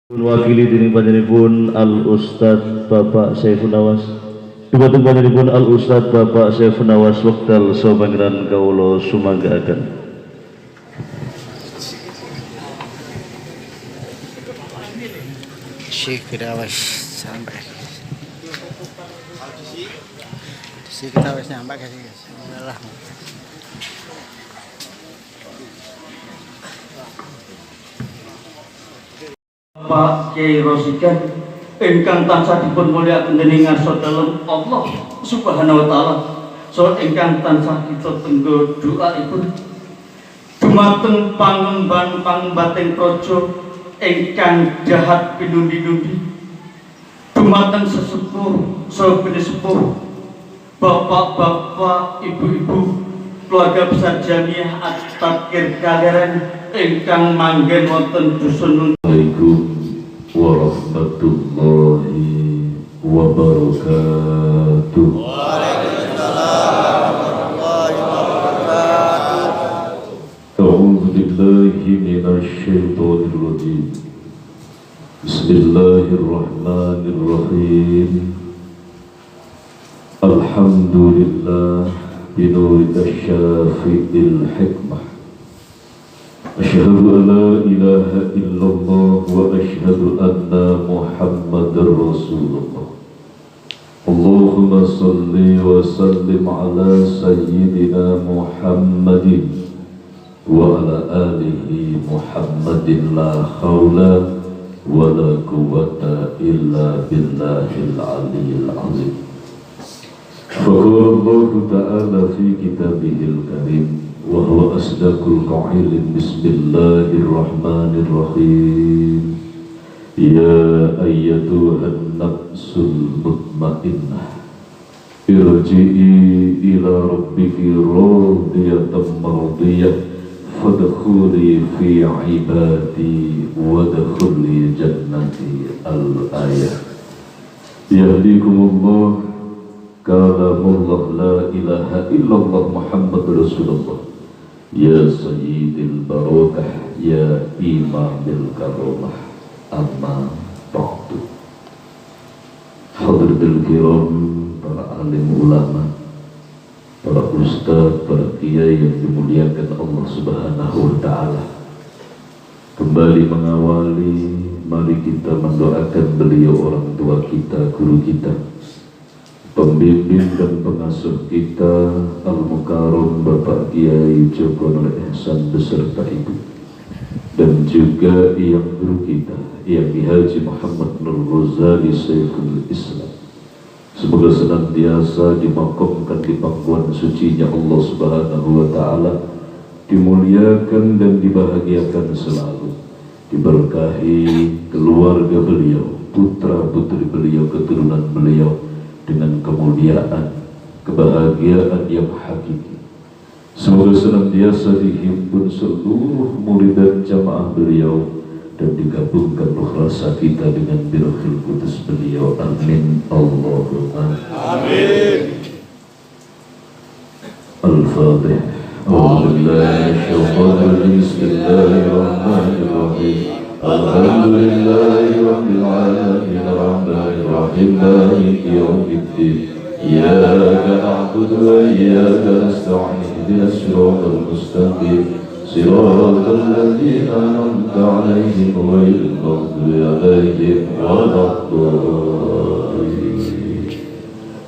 Wakili dening panjenenganipun Al Ustadz Bapak Saiful Nawas. Dhumateng panjenenganipun Al Ustadz Bapak Saiful Nawas wekdal saha pangeran kawula sumanggaaken. Syekh kita wis sampai. Syekh kita wis nyampe guys. Alhamdulillah. Pak Kiai Rosikan ingkang tansah dipun mulyakaken dening ngarsa dalem Allah Subhanahu wa taala. So ingkang tansah kita tenggo doaipun dumateng pangemban pangembating praja ingkang jahat pinundi-nundi, dumateng sesepuh saha sepuh, bapak-bapak, ibu-ibu, keluarga besar Jamiah At-Taqir Kaleran ingkang manggen wonten dusun. Assalamualaikum warahmatullahi wabarakatuh. Waalaikumsalam warahmatullahi wabarakatuh. A'udzu billahi minasy syaithanir rajim. Bismillahirrahmanirrahim. Alhamdulillah binuri asy-syafi'il hikmah. Asyhadu an la ilaha illallah wa asyhadu anna Muhammadar Rasulullah. Allahumma salli wa sallim ala sayyidina Muhammadin wa ala alihi Muhammadin la hawla wa la quwwata illa billahil aliyyil azim. Faqala Allah ta'ala fi kitabihil karim wa huwa asdaqul qa'ilin. Bismillahirrahmanirrahim. Ya ayyatuhan nafsul mutmainnah irji'i ila rabbiki radiyatan mardiyah fadkhuli fi ibadi wadkhuli jannati. Al-ayah. Yahdikumullah kalamullah la ilaha illallah Muhammad Rasulullah. Ya sayyidil barakah, ya imamil karamah, amma ba'du. Hadratul kiram, para alim ulama, para ustaz, para kiai yang dimuliakan Allah Subhanahu wa ta'ala, kembali mengawali, mari kita mendoakan beliau, orang tua kita, guru kita, pembimbing dan pengasuh kita, Al-Mukarram Bapak Kiai Joko Nur Ihsan beserta ibu, dan juga yang guru kita, yang Haji Muhammad Nur Ghazali Saiful Islam. Semoga senantiasa dimakamkan di pangkuan sucinya Allah Subhanahu wa ta'ala, dimuliakan dan dibahagiakan selalu, diberkahi keluarga beliau, putra putri beliau, keturunan beliau dengan kemuliaan, kebahagiaan yang hakiki. Semoga senantiasa dihimpun seluruh murid dan jamaah beliau dan digabungkan ruh rasa kita dengan birrul qudus beliau. Amin Allahumma amin. Al-Fatihah. Bismillahirrahmanirrahim. Alhamdulillahi rabbil alamin arrahmanir rahim maliki yaumiddin. Iyyaka na'budu wa iyyaka nasta'in ihdinas siratal mustaqim siratal ladzina an'amta 'alaihim ghairil maghdubi 'alaihim waladdallin.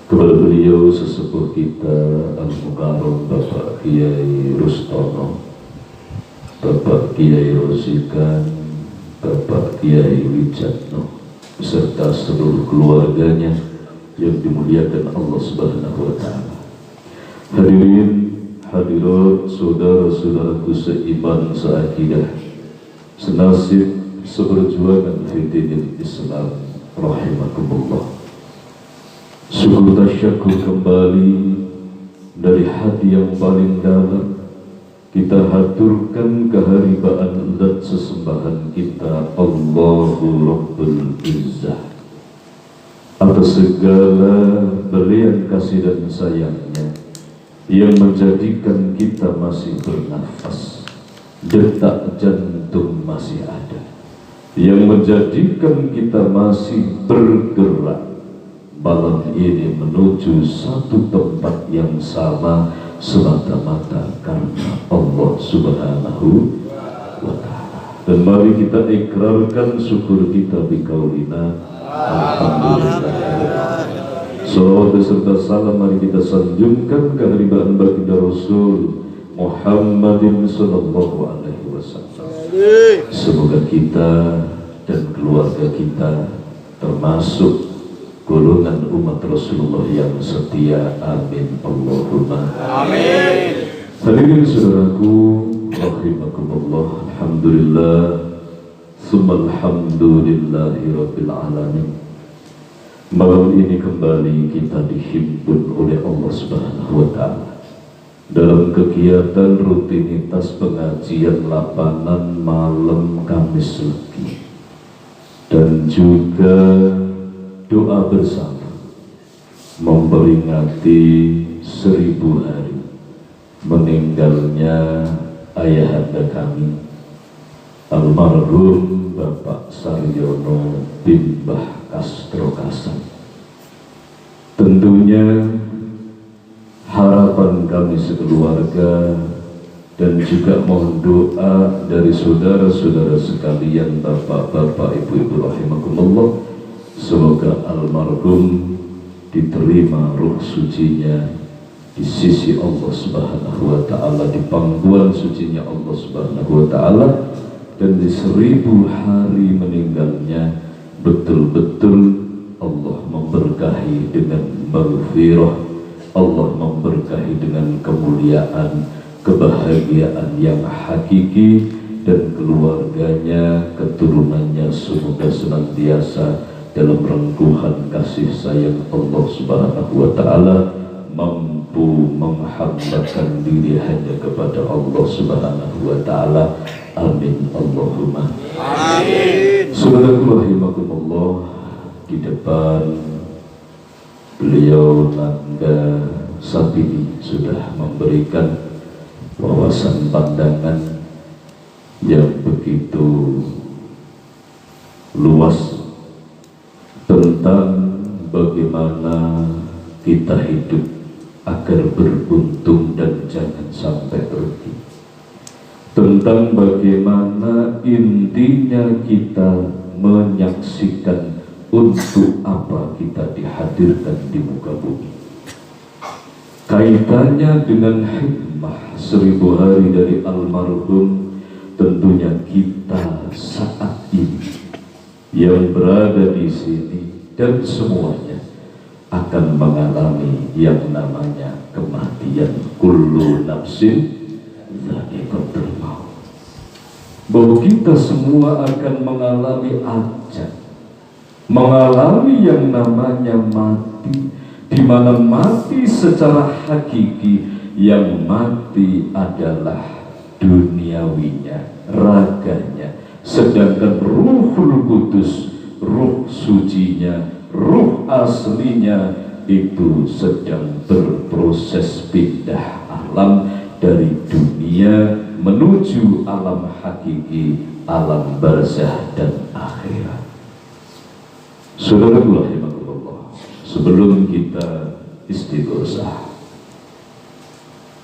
Kepada beliau sesepuh kita Al-Mukarram Bapak Kiai Rustono, Bapak Kiai Rosikan, Bapak Kiai Wijatno beserta seluruh keluarganya yang dimuliakan Allah Subhanahu wa ta'ala. Hadirin hadirat, saudara-saudaraku seiman seakidah, senasib seperjuangan fi dinil Islam rahimakumullah. Syukur tasyakur kembali dari hati yang paling dalam kita haturkan keharibaan dan sesembahan kita Allahu Rabbul Izzah atas segala belian kasih dan sayangnya yang menjadikan kita masih bernafas, detak jantung masih ada, yang menjadikan kita masih bergerak malam ini menuju satu tempat yang sama semata-mata karena Allah Subhanahu wa Ta'ala. Dan mari kita ikrarkan syukur kita biqaulina alhamdulillah. Salawat beserta salam mari kita sanjungkan kehadiran baginda Rasul Muhammadin sallallahu alaihi wasallam. Semoga kita dan keluarga kita termasuk golongan umat Rasulullah yang setia. Amin Allahumma amin. Hadirin saudaraku rahimakumullah, alhamdulillah summa alhamdulillahi rabbil alamin. Malam ini kembali kita dihimpun oleh Allah Subhanahu wa Ta'ala dalam kegiatan rutinitas pengajian lapangan malam Kamis Legi, dan juga doa bersama memperingati 1000 hari meninggalnya ayahanda kami almarhum Bapak Saryono bin Mbah Kastro Kasan. Tentunya harapan kami sekeluarga dan juga mohon doa dari saudara-saudara sekalian, bapak-bapak, ibu-ibu rahimakumullah, semoga almarhum diterima ruh sucinya di sisi Allah Subhanahu wa Ta'ala, di pangkuan sucinya Allah Subhanahu wa Ta'ala, dan di 1000 hari meninggalnya betul-betul Allah memberkahi dengan maghfirah, Allah memberkahi dengan kemuliaan, kebahagiaan yang hakiki, dan keluarganya, keturunannya semoga senantiasa dalam rengkuhan kasih sayang Allah Subhanahu wa Ta'ala, mampu menghambakan diri hanya kepada Allah Subhanahu wa Ta'ala. Amin Allahumma amin. Saudaraku rahimakumullah, di depan beliau Nangga Sapidi sudah memberikan wawasan pandangan yang begitu luas tentang bagaimana kita hidup agar beruntung dan jangan sampai rugi, tentang bagaimana intinya kita menyaksikan untuk apa kita dihadirkan di muka bumi. Kaitannya dengan hikmah 1000 hari dari almarhum, tentunya kita saat ini yang berada di sini dan semuanya akan mengalami yang namanya kematian. Kullu nafsin dha'iqatul maut. Bahwa kita semua akan mengalami ajal, mengalami yang namanya mati, di mana mati secara hakiki, yang mati adalah duniawinya, raganya, sedangkan ruhul kudus, ruh sucinya, ruh aslinya itu sedang berproses pindah alam dari dunia menuju alam hakiki, alam barzah dan akhirat. Saudaraku rahimakumullah, sebelum kita istighosah,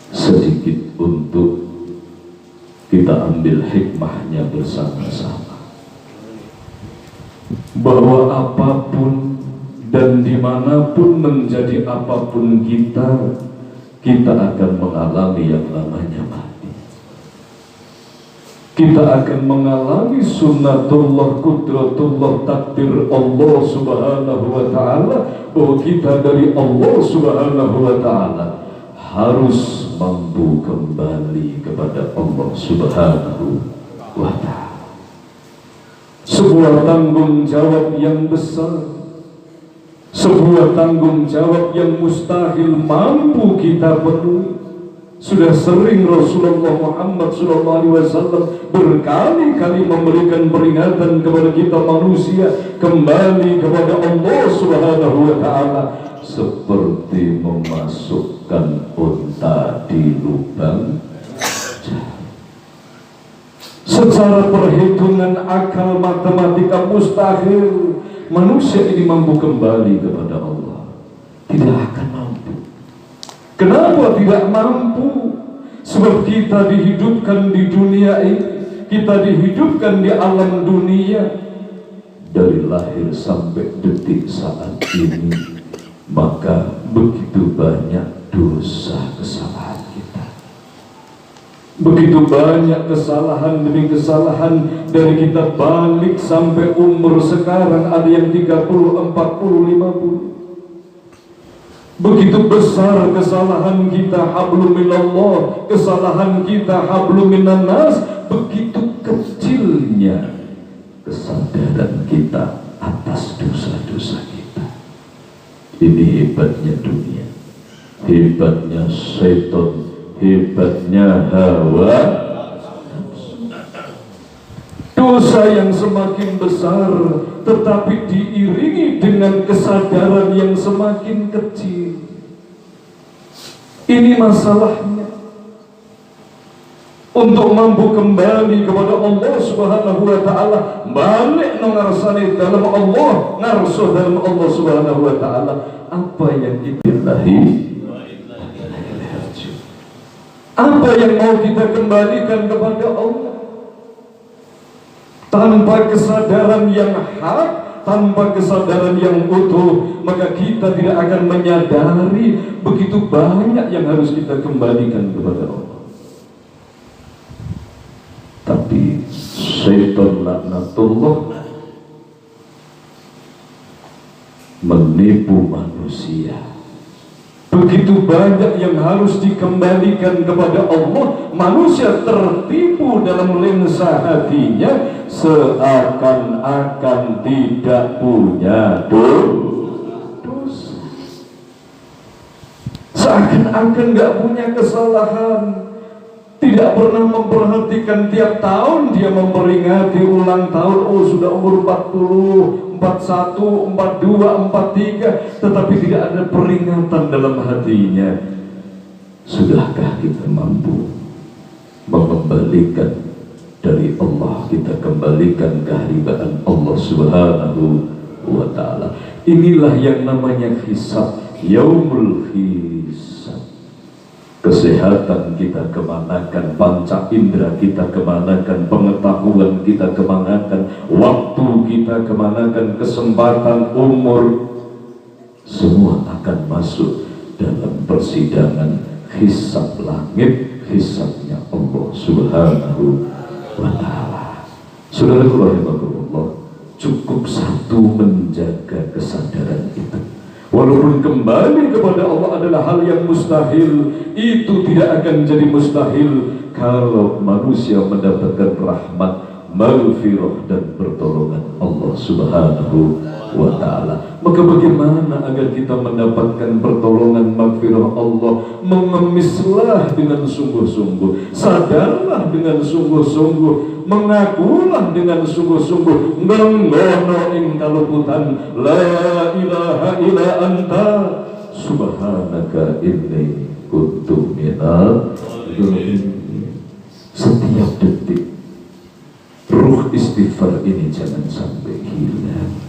sedikit untuk kita ambil hikmahnya bersama-sama, bahwa apapun dan dimanapun menjadi apapun kita akan mengalami yang namanya mati. Kita akan mengalami sunnatullah, kudratullah, takdir Allah Subhanahu wa Ta'ala, bahwa kita dari Allah Subhanahu wa Ta'ala harus mampu kembali kepada Allah Subhanahu wa Ta'ala. Sebuah tanggung jawab yang besar, sebuah tanggung jawab yang mustahil mampu kita penuhi. Sudah sering Rasulullah Muhammad SAW berkali-kali memberikan peringatan kepada kita manusia, kembali kepada Allah Subhanahu wa Ta'ala, seperti memasukkan unta di lubang. Secara perhitungan akal matematika mustahil manusia ini mampu kembali kepada Allah. Tidak akan mampu. Kenapa tidak mampu? Sebab kita dihidupkan di dunia ini, kita dihidupkan di alam dunia. Dari lahir sampai detik saat ini, maka begitu banyak dosa kesalahan kita. Begitu banyak kesalahan demi kesalahan. Dari kita balik sampai umur sekarang, ada yang 30, 40, 50. Begitu besar kesalahan kita, hablum minallah, kesalahan kita, hablum minan nas. Begitu kecilnya kesadaran kita atas dosa-dosa kita. Ini hebatnya dunia, hebatnya setan, hebatnya hawa nafsu. Dosa yang semakin besar tetapi diiringi dengan kesadaran yang semakin kecil. Ini masalahnya. Untuk mampu kembali kepada Allah Subhanahu wa ta'ala, balik ngarsane dalam Allah, ngarsuh dalam Allah Subhanahu wa ta'ala, apa yang dibillahi, apa yang mau kita kembalikan kepada Allah. Tanpa kesadaran yang hak, tanpa kesadaran yang utuh, maka kita tidak akan menyadari begitu banyak yang harus kita kembalikan kepada Allah. Tapi syaitan laknatullah menipu manusia. Begitu banyak yang harus dikembalikan kepada Allah, manusia tertipu dalam lensa hatinya, seakan-akan tidak punya dosa, seakan-akan gak punya kesalahan. Tidak pernah memperhatikan tiap tahun dia memperingati ulang tahun. Oh, sudah umur 40, 41, 42, 43, tetapi tidak ada peringatan dalam hatinya. Sudahkah kita mampu mengembalikan dari Allah, kita kembalikan kehadiran Allah Subhanahu wa ta'ala? Inilah yang namanya hisab, yaumul hisab. Kesehatan kita kemanakan, panca indera kita kemanakan, pengetahuan kita kemanakan, waktu kita kemanakan, kesempatan, umur, semua akan masuk dalam persidangan hisab langit, hisabnya Allah Subhanahu wa ta'ala. Saudaraku rahimakumullah, cukup satu menjaga kesadaran itu. Walaupun kembali kepada Allah adalah hal yang mustahil, itu tidak akan jadi mustahil kalau manusia mendapatkan rahmat, maghfirah dan pertolongan Allah Subhanahu wa ta'ala. Maka bagaimana agar kita mendapatkan pertolongan maghfirah Allah? Mengemislah dengan sungguh-sungguh, sadarlah dengan sungguh-sungguh, mengakulah dengan sungguh-sungguh, ngenggono ing kaluputan, la ilaha illa anta subhanaka inni kuntu minadh dhalimin. Setiap detik ruh istighfar ini jangan sampai hilang.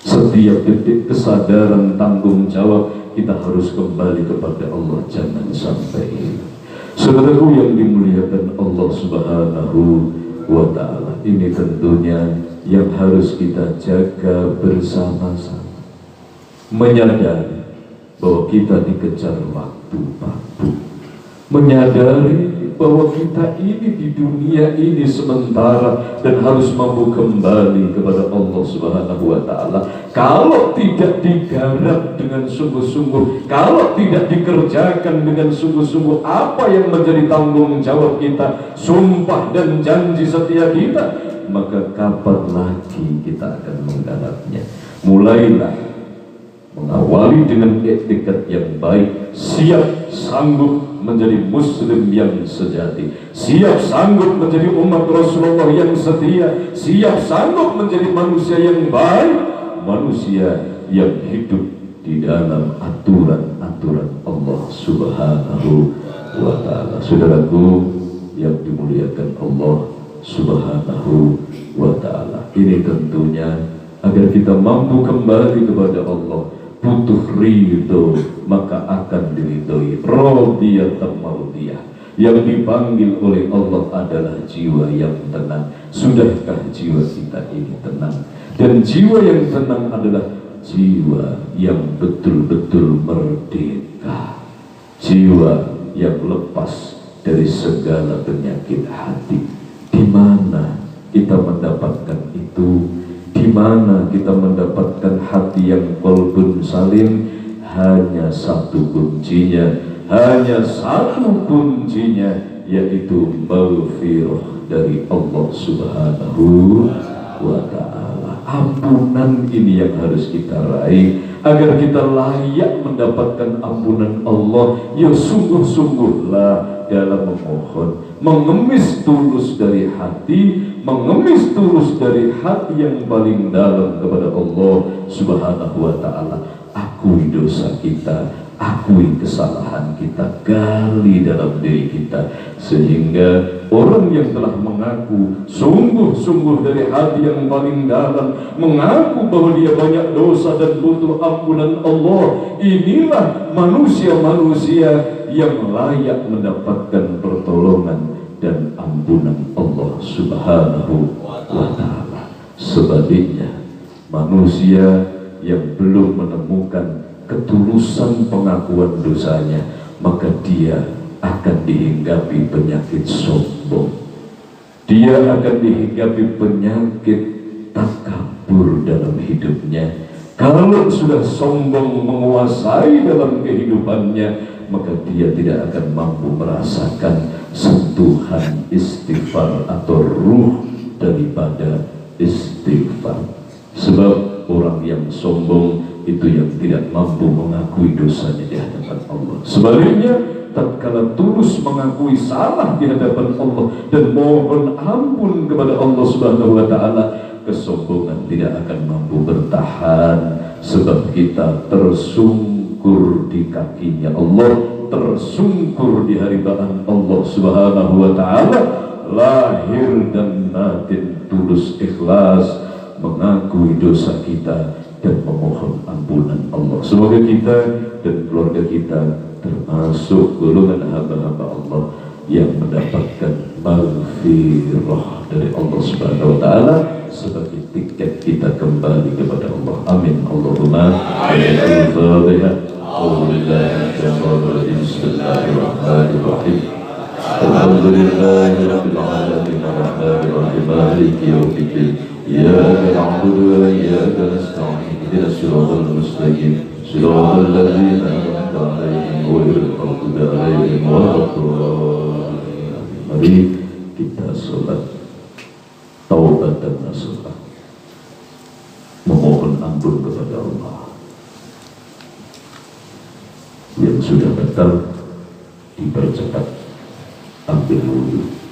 Setiap detik kesadaran tanggung jawab kita harus kembali kepada Allah, jangan sampai hilang. Saudaraku yang dimuliakan Allah Subhanahu wa ta'ala, ini tentunya yang harus kita jaga bersama-sama. Menyadari bahwa kita dikejar waktu, menyadari bahwa kita ini di dunia ini sementara dan harus mampu kembali kepada Allah Subhanahu wa ta'ala. Kalau tidak digarap dengan sungguh-sungguh, kalau tidak dikerjakan dengan sungguh-sungguh apa yang menjadi tanggung jawab kita, sumpah dan janji setia kita, maka kapan lagi kita akan menggarapnya? Mulailah mengawali dengan etikat yang baik, siap sanggup menjadi muslim yang sejati, siap sanggup menjadi umat Rasulullah yang setia, siap sanggup menjadi manusia yang baik, manusia yang hidup di dalam aturan-aturan Allah Subhanahu wa ta'ala. Saudaraku yang dimuliakan Allah, Subhanahu wa ta'ala. Ini tentunya agar kita mampu kembali kepada Allah, butuh ridho, maka akan diridhoi. Radiyatan mardiyah. Yang dipanggil oleh Allah adalah jiwa yang tenang. Sudahkah jiwa kita ini tenang? Dan jiwa yang tenang adalah jiwa yang betul-betul merdeka, jiwa yang lepas dari segala penyakit hati. Di mana kita mendapatkan itu? Di mana kita mendapatkan hati yang qalbun salim? Hanya satu kuncinya, hanya satu kuncinya, yaitu maghfirah dari Allah Subhanahu wa ta'ala. Ampunan ini yang harus kita raih agar kita layak mendapatkan ampunan Allah. Ya sungguh-sungguhlah dalam memohon, mengemis tulus dari hati, mengemis tulus dari hati yang paling dalam kepada Allah Subhanahu wa ta'ala. Akui dosa kita, akui kesalahan kita, gali dalam diri kita, sehingga orang yang telah mengaku sungguh-sungguh dari hati yang paling dalam, mengaku bahwa dia banyak dosa dan butuh ampunan Allah, inilah manusia-manusia yang layak mendapatkan pertolongan dan ampunan Allah Subhanahu wa ta'ala. Sebaliknya, manusia yang belum menemukan ketulusan pengakuan dosanya, maka dia akan dihinggapi penyakit sombong, dia akan dihinggapi penyakit takabur dalam hidupnya. Kalau sudah sombong menguasai dalam kehidupannya, maka dia tidak akan mampu merasakan sentuhan istighfar atau ruh daripada istighfar. Sebab orang yang sombong itu yang tidak mampu mengakui dosanya di hadapan Allah. Sebaliknya, tatkala tulus mengakui salah di hadapan Allah dan mohon ampun kepada Allah Subhanahu wa ta'ala, kesombongan tidak akan mampu bertahan, sebab kita tersungkur di kakinya Allah, tersungkur di hadirat Allah Subhanahu wa ta'ala, lahir dan batin tulus ikhlas mengakui dosa kita dan memohon ampunan Allah. Semoga kita dan keluarga kita termasuk golongan hamba-hamba Allah yang mendapatkan maghfirah dari Allah Subhanahu wa ta'ala sebagai tiket kita kembali kepada Allah. Amin. Allahumma amin. Al-Fatihah. Bismillahirrahmanirrahim. Alhamdulillahi rabbil alamin, arrahmanir rahim, maliki yaumiddin. إياك نعبد وإياك نستعين اهدنا الصراط المستقيم صراط الذين أنعمت عليهم غير المغضوب عليهم ولا الضالين. Mari kita sholat taubat dan nasuha, memohon ampun kepada Allah. Yang sudah batal dipercepat, ambil wudhu.